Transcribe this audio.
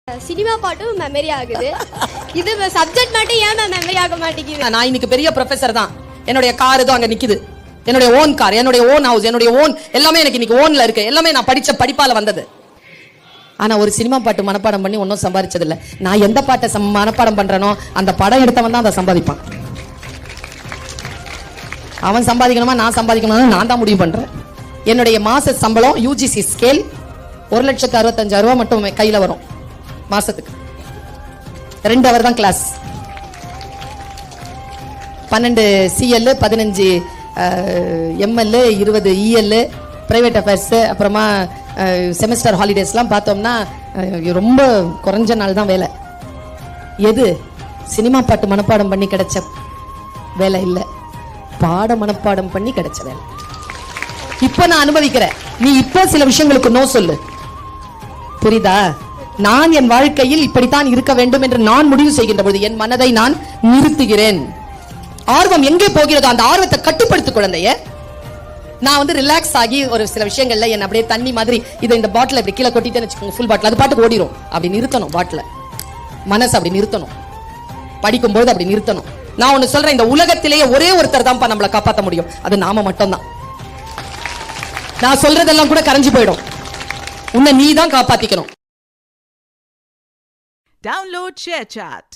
Cinema பாட்டும் memory ஆகுது. இது சப்ஜெக்ட் மட்டும் ஏன் மெமரி ஆக மாட்டேங்குது? நான் இன்னைக்கு பெரிய ப்ரொஃபசர் தான். என்னுடைய கார் தான் அங்க நிக்குது. என்னுடைய ஓன் கார், என்னுடைய ஓன் ஹவுஸ், என்னுடைய ஓன் எல்லாமே எனக்கு இன்னைக்கு ஓன்ல இருக்கு. எல்லாமே நான் படிச்ச படிப்பால வந்தது. ஆனா ஒரு சினிமா பாட்டு மனப்பாடம் பண்ணி ஒன்னும் சம்பாதிச்சது இல்ல. நான் எந்த பாட்டை மனப்பாடம் பண்றேனோ அந்த படம் எடுத்தவன் தான் அதை சம்பாதிப்பான். அவன் சம்பாதிக்கணுமா நான் சம்பாதிக்கணுமா நான் தான் முடிவு பண்றேன். என்னுடைய மாச சம்பளம் யூஜிசி ஸ்கேல் 1,65,000 மட்டும் கையில வரும் மாசத்துக்கு. 2 ஹவர் தான் class. 12 CL, 15 ML, 20 EL, private affairs, அப்புறமா செமஸ்டர் ஹாலிடேஸ்லாம் பார்த்தோம்னா ரொம்ப குறைஞ்ச நாள் தான் வேலை. எது சினிமா பாட்டு மனப்பாடம் பண்ணி கிடைச்ச வேலை இல்லை, பாட மனப்பாடம் பண்ணி கிடைச்ச வேலை. இப்ப நான் அனுபவிக்கிறேன். நீ இப்ப சில விஷயங்களுக்கு நோ சொல்லு, புரியுதா? நான் என் வாழ்க்கையில் இப்படித்தான் இருக்க வேண்டும் என்று நான் முடிவு செய்கின்ற பொழுது என் மனதை நான் நிறுத்துகிறேன். ஆர்வம் எங்கே போகிறதோ அந்த ஆர்வத்தை கட்டுப்படுத்து குழந்தைய. நான் ரிலாக்ஸ் ஆகி ஒரு சில விஷயங்கள்ல என்ன அப்படியே தண்ணி மாதிரி இதை இந்த பாட்டில் இப்படி கீழே கொட்டிட்டேன்னு வச்சுக்கோங்க, ஃபுல் பாட்டில் அது பாட்டுக்கு ஓடிடும். அப்படி நிறுத்தணும் பாட்டில், மனசு அப்படி நிறுத்தணும். படிக்கும்போது அப்படி நிறுத்தணும். நான் ஒன்னு சொல்றேன், இந்த உலகத்திலேயே ஒரே ஒருத்தர் தான் நம்மளை காப்பாற்ற முடியும், அது நாம மட்டும் தான். நான் சொல்றதெல்லாம் கூட கரைஞ்சு போயிடும். உன்னை நீ தான் காப்பாத்திக்கணும். Download ShareChat.